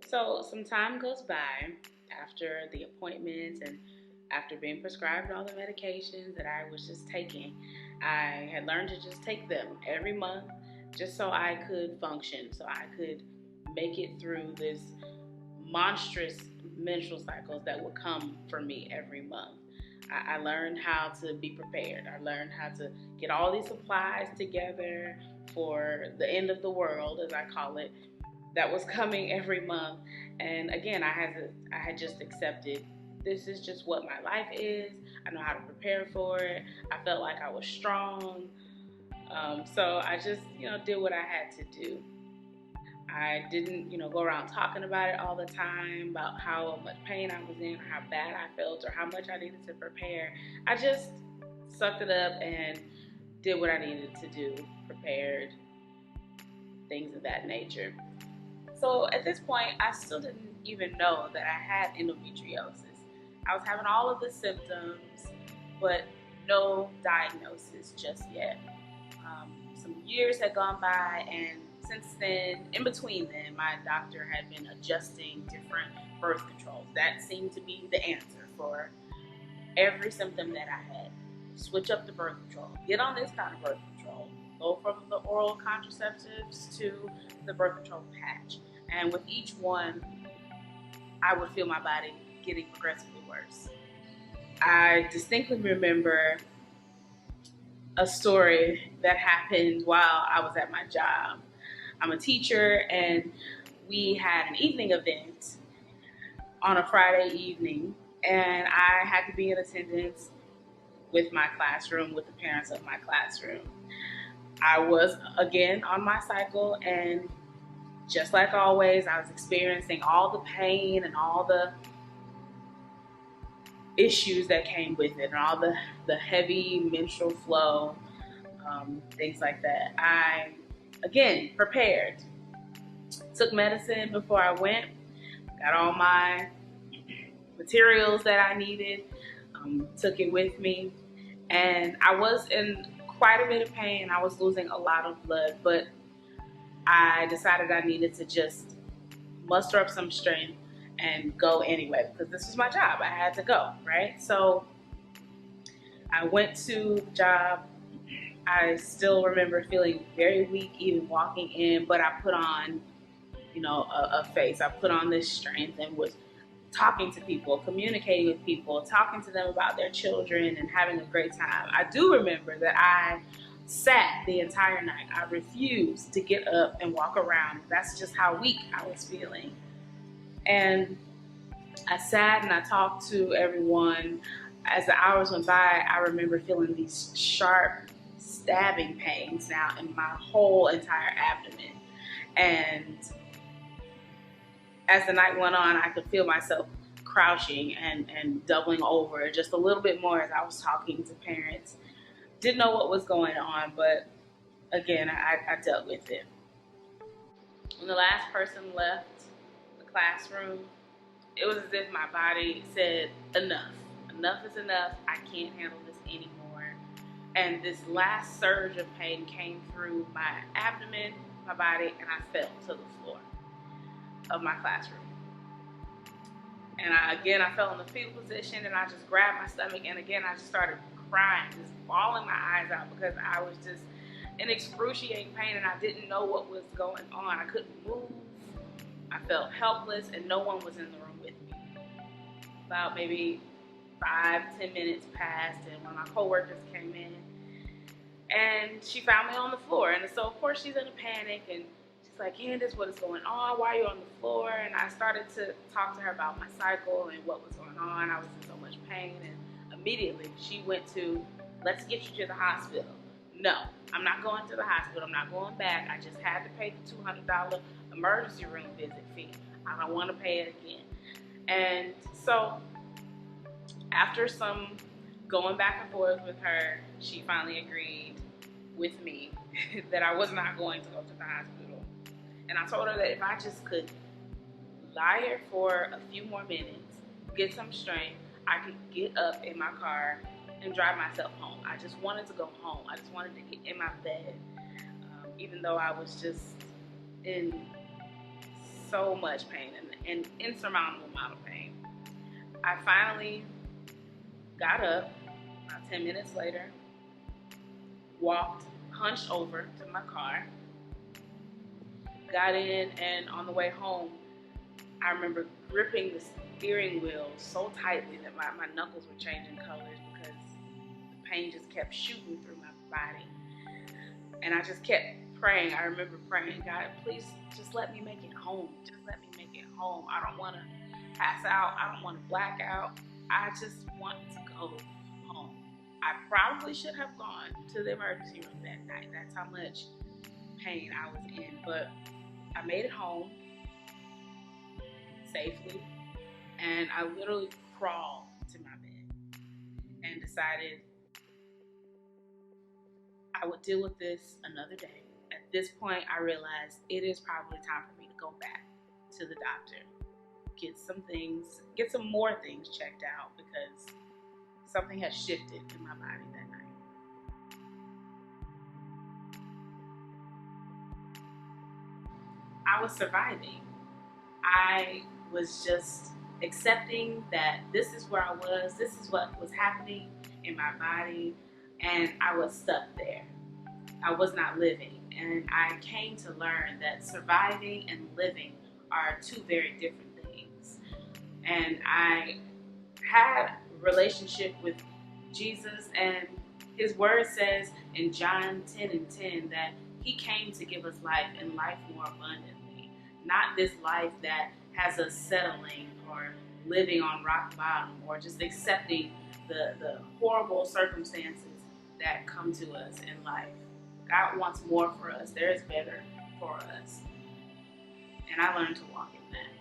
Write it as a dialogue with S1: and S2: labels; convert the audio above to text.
S1: So some time goes by after the appointments and after being prescribed all the medications that I was just taking. I had learned to just take them every month just so I could function, so I could make it through this monstrous menstrual cycles that would come for me every month. I learned how to be prepared. I learned how to get all these supplies together for the end of the world, as I call it, that was coming every month. And again, I had just accepted this is just what my life is. I know how to prepare for it. I felt like I was strong. So I just, did what I had to do. I didn't, go around talking about it all the time, about how much pain I was in, or how bad I felt, or how much I needed to prepare. I just sucked it up and did what I needed to do, prepared, things of that nature. So at this point, I still didn't even know that I had endometriosis. I was having all of the symptoms, but no diagnosis just yet. Some years had gone by, and since then, in between then, my doctor had been adjusting different birth controls. That seemed to be the answer for every symptom that I had. Switch up the birth control. Get on this kind of birth control. Go from the oral contraceptives to the birth control patch. And with each one, I would feel my body getting progressively worse. I distinctly remember a story that happened while I was at my job. I'm a teacher, and we had an evening event on a Friday evening, and I had to be in attendance with my classroom, with the parents of my classroom. I was again on my cycle, and just like always, I was experiencing all the pain and all the issues that came with it, and all the heavy menstrual flow, things like that. I, again, prepared. Took medicine before I went, got all my materials that I needed, took it with me, and I was in quite a bit of pain. I was losing a lot of blood, but I decided I needed to just muster up some strength and go anyway, because this was my job. I had to go, right? So I went to the job. I still remember feeling very weak even walking in, but I put on, a face. I put on this strength and was talking to people, communicating with people, talking to them about their children and having a great time. I do remember that I sat the entire night. I refused to get up and walk around. That's just how weak I was feeling. And I sat and I talked to everyone. As the hours went by, I remember feeling these sharp stabbing pains now in my whole entire abdomen. And as the night went on, I could feel myself crouching and doubling over just a little bit more as I was talking to parents. Didn't know what was going on, but again, I dealt with it. When the last person left the classroom, it was as if my body said, enough. Enough is enough. I can't handle this anymore. And this last surge of pain came through my abdomen, my body, and I fell to the floor of my classroom. And I fell in the fetal position, and I just grabbed my stomach, and again, I just started crying, just bawling my eyes out, because I was just in excruciating pain, and I didn't know what was going on. I couldn't move. I felt helpless, and no one was in the room with me. About maybe 5-10 minutes passed, and one of my coworkers came in, and she found me on the floor. And so, of course, she's in a panic, and she's like, Candace, what is going on? Why are you on the floor? And I started to talk to her about my cycle and what was going on. I was in so much pain, and immediately she went to, let's get you to the hospital. No, I'm not going to the hospital. I'm not going back. I just had to pay the $200 emergency room visit fee. I don't want to pay it again. And so after some going back and forth with her, she finally agreed with me that I was not going to go to the hospital. And I told her that if I just could lie here for a few more minutes, get some strength, I could get up in my car and drive myself home. I just wanted to go home. I just wanted to get in my bed, even though I was just in so much pain, an insurmountable amount of pain. I finally got up about 10 minutes later, walked, hunched over to my car, got in, and on the way home, I remember gripping the steering wheel so tightly that my knuckles were changing colors because the pain just kept shooting through my body. And I just kept praying. I remember praying, God, please just let me make it home. Just let me make it home. I don't want to pass out. I don't want to black out. I just want to go home. I probably should have gone to the emergency room that night. That's how much pain I was in. But I made it home safely. And I literally crawled to my bed and decided I would deal with this another day. At this point, I realized it is probably time for me to go back to the doctor, get some more things checked out because something had shifted in my body that night. I was surviving. I was just accepting that this is where I was, this is what was happening in my body, and I was stuck there. I was not living. And I came to learn that surviving and living are two very different things. And I had a relationship with Jesus, and his word says in John 10:10 that he came to give us life and life more abundantly. Not this life that has us settling or living on rock bottom or just accepting the horrible circumstances that come to us in life. God wants more for us. There is better for us. And I learned to walk in that.